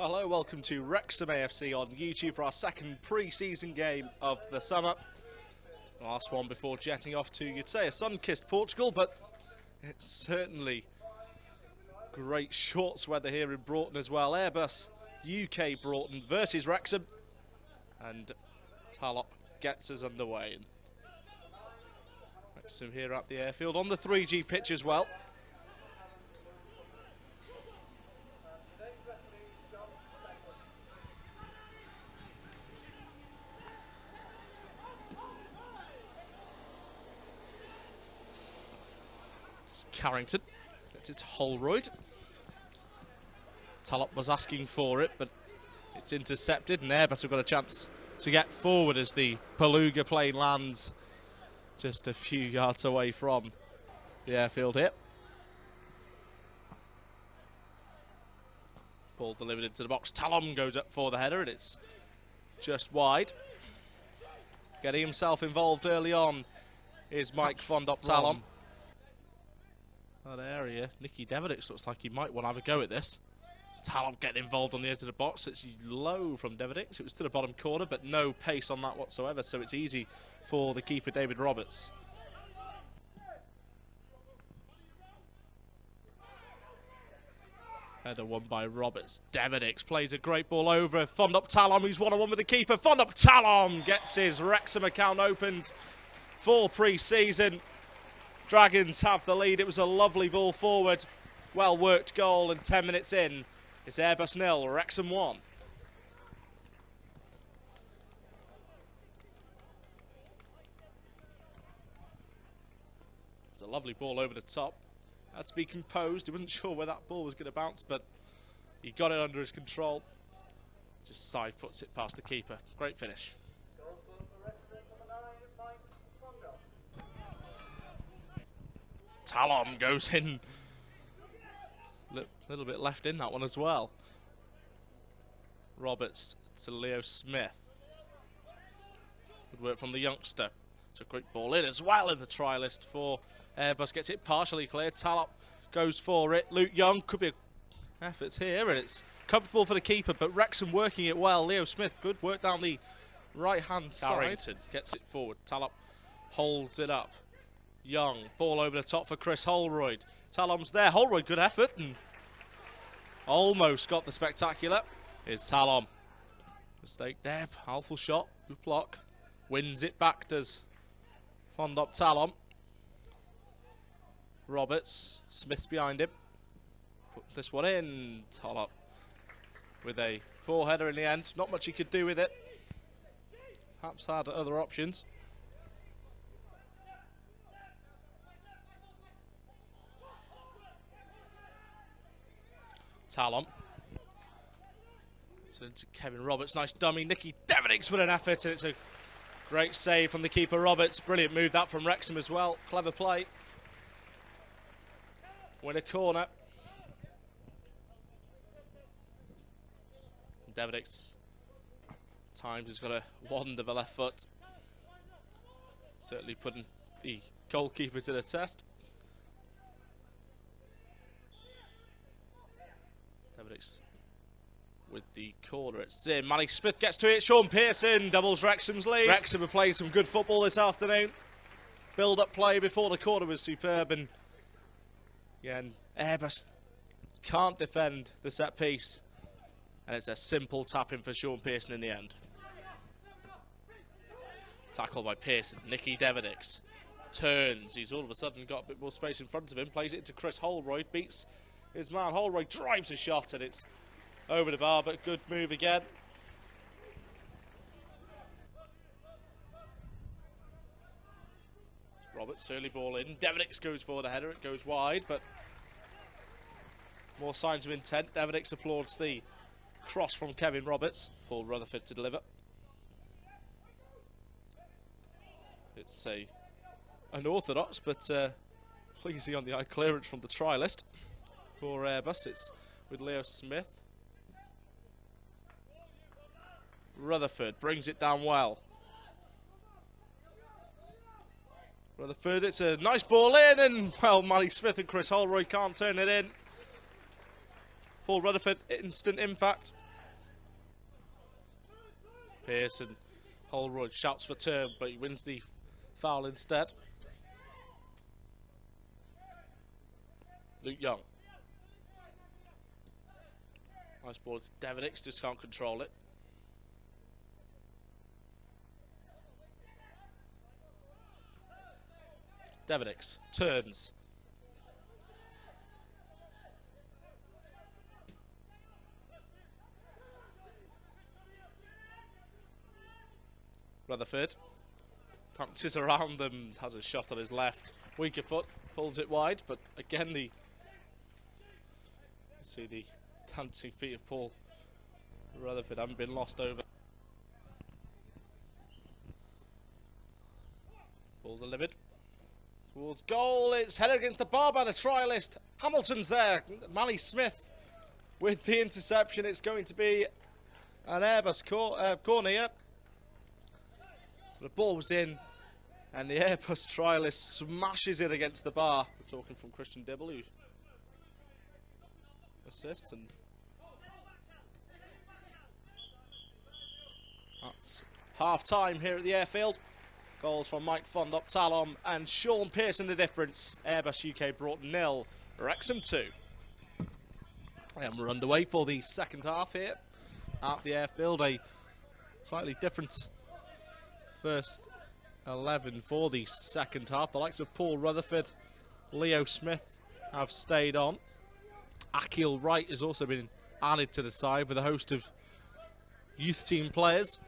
Well, hello, welcome to Wrexham AFC on YouTube for our second pre-season game of the summer. Last one before jetting off to, you'd say, a sun-kissed Portugal, but it's certainly great shorts weather here in Broughton as well. Airbus UK Broughton versus Wrexham, and Talop gets us underway. Wrexham here at the airfield on the 3G pitch as well. Carrington gets it to Holroyd. Talop was asking for it, but it's intercepted, and Airbus have got a chance to get forward as the Beluga plane lands just a few yards away from the airfield here. Ball delivered into the box. Talon goes up for the header, and it's just wide. Getting himself involved early on is Mike Fondop Talon. That area, Nicky Deverdix looks like he might want to have a go at this. Talon getting involved on the edge of the box. It's low from Deverdix. It was to the bottom corner, but no pace on that whatsoever, so it's easy for the keeper, David Roberts. Header won by Roberts. Deverdix plays a great ball over Fondop Talon, who's one-on-one with the keeper. Fondop Talon gets his Wrexham account opened for pre-season. Dragons have the lead. It was a lovely ball forward. Well worked goal, and 10 minutes in, it's Airbus 0, Wrexham 1. It's a lovely ball over the top. Had to be composed. He wasn't sure where that ball was going to bounce, but he got it under his control. Just side foots it past the keeper. Great finish. Talon goes in. A little bit left in that one as well. Roberts to Leo Smith. Good work from the youngster. It's a great ball in as well in the try list for Airbus. Gets it partially clear. Talon goes for it. Luke Young, could be efforts here, and it's comfortable for the keeper, but Wrexham working it well. Leo Smith, good work down the right-hand side. Carrington gets it forward. Talon holds it up. Young, ball over the top for Chris Holroyd. Talon's there. Holroyd, good effort, and almost got the spectacular. Here's Talon. Mistake there. Powerful shot. Good block. Wins it back, does Fondop Talon. Roberts. Smith's behind him. Put this one in. Talon with a poor header in the end. Not much he could do with it. Perhaps had other options. Talon. It's into Kevin Roberts. Nice dummy. Nicky Deverdix with an effort, and it's a great save from the keeper, Roberts. Brilliant move that from Wrexham as well. Clever play. Win a corner. Deverdix times has got a wand of a left foot. Certainly putting the goalkeeper to the test. Deverdix with the corner. It's in. Manny Smith gets to it. Sean Pearson doubles Wrexham's lead. Wrexham have played some good football this afternoon. Build-up play before the corner was superb, and yeah, and Airbus can't defend the set piece, and it's a simple tap-in for Sean Pearson in the end. Tackle by Pearson. Nicky Deverdix turns. He's all of a sudden got a bit more space in front of him. Plays it into Chris Holroyd. Beats his man. Holroyd drives a shot, and it's over the bar, but good move again. Roberts, early ball in. Deverdix goes for the header. It goes wide, but more signs of intent. Deverdix applauds the cross from Kevin Roberts. Paul Rutherford to deliver. It's a unorthodox, but pleasing on the eye clearance from the try list for Airbus. It's with Leo Smith. Rutherford brings it down well. Rutherford, it's a nice ball in, and well, Manny Smith and Chris Holroyd can't turn it in. Paul Rutherford, instant impact. Pearson, Holroyd shouts for turn, but he wins the foul instead. Luke Young. Nice ball to Devenix, just can't control it. Devenix turns. Rutherford punches around them, has a shot on his left. Weaker foot, pulls it wide, but again you see the dancing feet of Paul Rutherford haven't been lost over. Ball delivered towards goal. It's headed against the bar by the trialist. Hamilton's there. Mally Smith with the interception. It's going to be an Airbus corner here. The ball was in, and the Airbus trialist smashes it against the bar. We're talking from Christian Dibble, who assists, and that's half time here at the airfield. Goals from Mike Fond, Talon, and Sean Pearson the difference. Airbus UK brought 0, Wrexham 2. And we're underway for the second half here at the airfield. A slightly different first 11 for the second half. The likes of Paul Rutherford, Leo Smith have stayed on. Akil Wright has also been added to the side with a host of youth team players.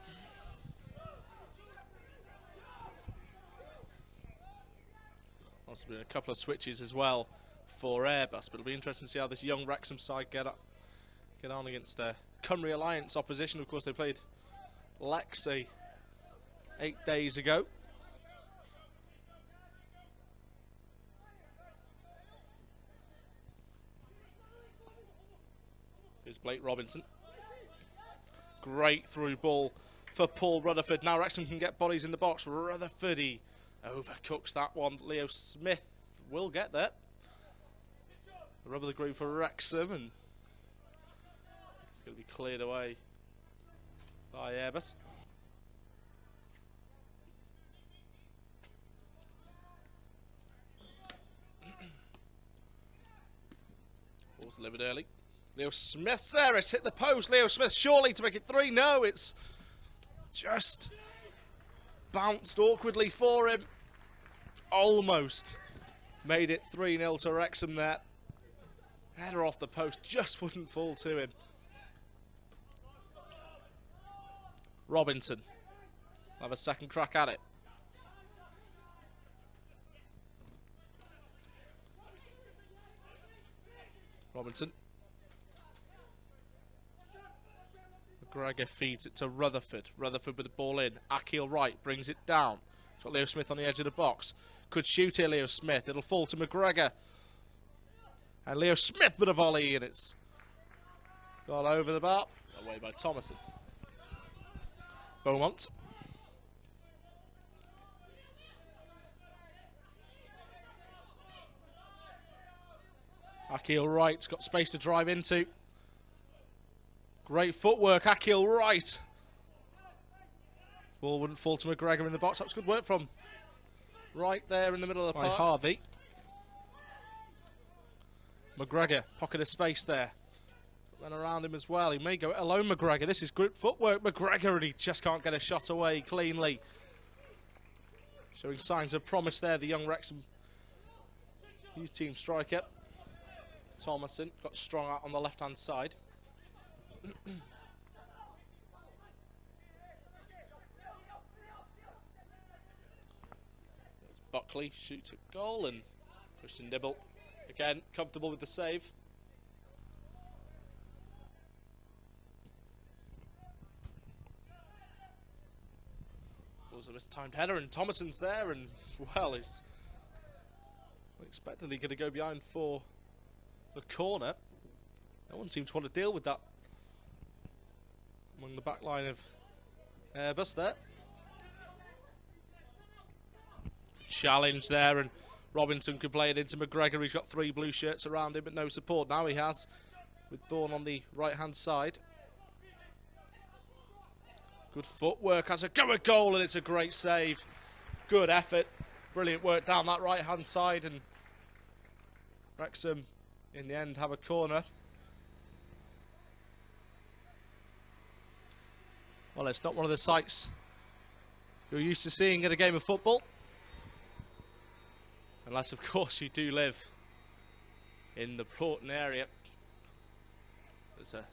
Also been a couple of switches as well for Airbus, but it'll be interesting to see how this young Wrexham side get on against Cymru Alliance opposition. Of course, they played Lexi 8 days ago. Here's Blake Robinson. Great through ball for Paul Rutherford. Now Wrexham can get bodies in the box. Rutherford, he overcooks that one. Leo Smith will get there. The rub of the green for Wrexham, and it's going to be cleared away by Airbus. Ball's delivered early. Leo Smith's there, it's hit the post. Leo Smith surely to make it 3. No, it's just bounced awkwardly for him. Almost made it 3-0 to Wrexham there. Header off the post, just wouldn't fall to him. Robinson will have a second crack at it. Robinson. McGregor feeds it to Rutherford. Rutherford with the ball in. Akil Wright brings it down. It's got Leo Smith on the edge of the box. Could shoot here, Leo Smith. It'll fall to McGregor. And Leo Smith with a volley, and it's gone over the bar. Away by Thomason. Beaumont. Akil Wright's got space to drive into. Great footwork, Akil Wright. Ball wouldn't fall to McGregor in the box. That was good work from Wright there in the middle of the park. Harvey. McGregor, pocket of space there. Then around him as well. He may go it alone, McGregor. This is good footwork, McGregor, and he just can't get a shot away cleanly. Showing signs of promise there, the young Wrexham youth team striker. Thomason got strong out on the left-hand side. Buckley shoots a goal, and Christian Dibble again comfortable with the save. Was a mistimed header, and Thomason's there, and well, he's unexpectedly going to go behind for the corner. No one seems to want to deal with that among the back line of Airbus there. Challenge there, and Robinson could play it into McGregor. He's got 3 blue shirts around him, but no support. Now he has, with Thorne on the right-hand side. Good footwork has a go at goal, and it's a great save. Good effort. Brilliant work down that right-hand side, and Wrexham, in the end, have a corner. Well, it's not one of the sights you're used to seeing at a game of football. Unless, of course, you do live in the Broughton area. There's a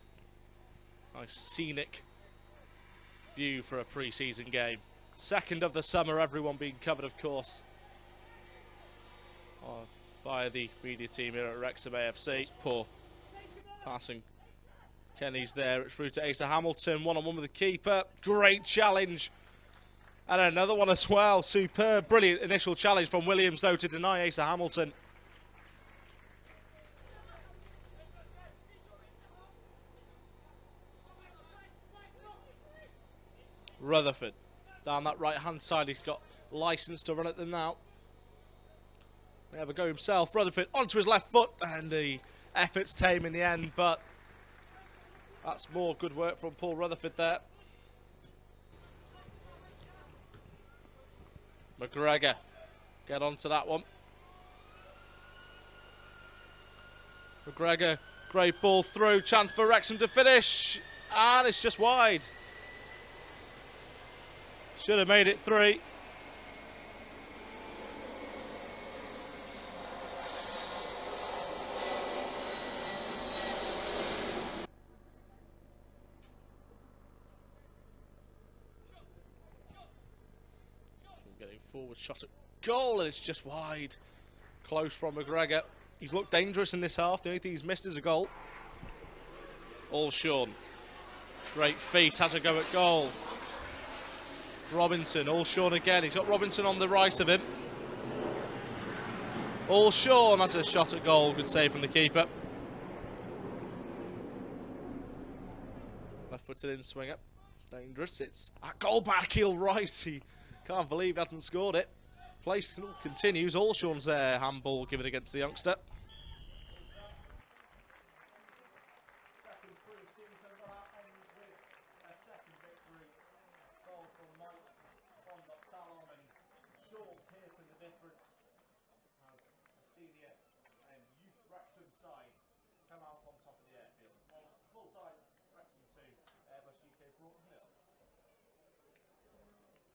nice scenic view for a pre-season game. Second of the summer, everyone being covered, of course, via the media team here at Wrexham AFC. Poor passing. Kenny's there. It's through to Asa Hamilton. One-on-one with the keeper. Great challenge. And another one as well. Superb. Brilliant initial challenge from Williams, though, to deny Asa Hamilton. Rutherford down that right-hand side. He's got license to run at them now. They have a go himself. Rutherford onto his left foot, and the effort's tame in the end, but that's more good work from Paul Rutherford there. McGregor, get onto that one. McGregor, great ball through. Chance for Wrexham to finish, and it's just wide. Should have made it 3. Getting forward, shot at goal, and it's just wide. Close from McGregor. He's looked dangerous in this half. The only thing he's missed is a goal. All Sean. Great feet, has a go at goal. Robinson, all Sean again. He's got Robinson on the right of him. All Sean, that's a shot at goal. Good save from the keeper. Left footed in, swing up. Dangerous. It's at goal back heel right. He can't believe he hasn't scored it. Play still continues. All Sean's there. Handball given against the youngster. Difference as a senior and youth Wrexham side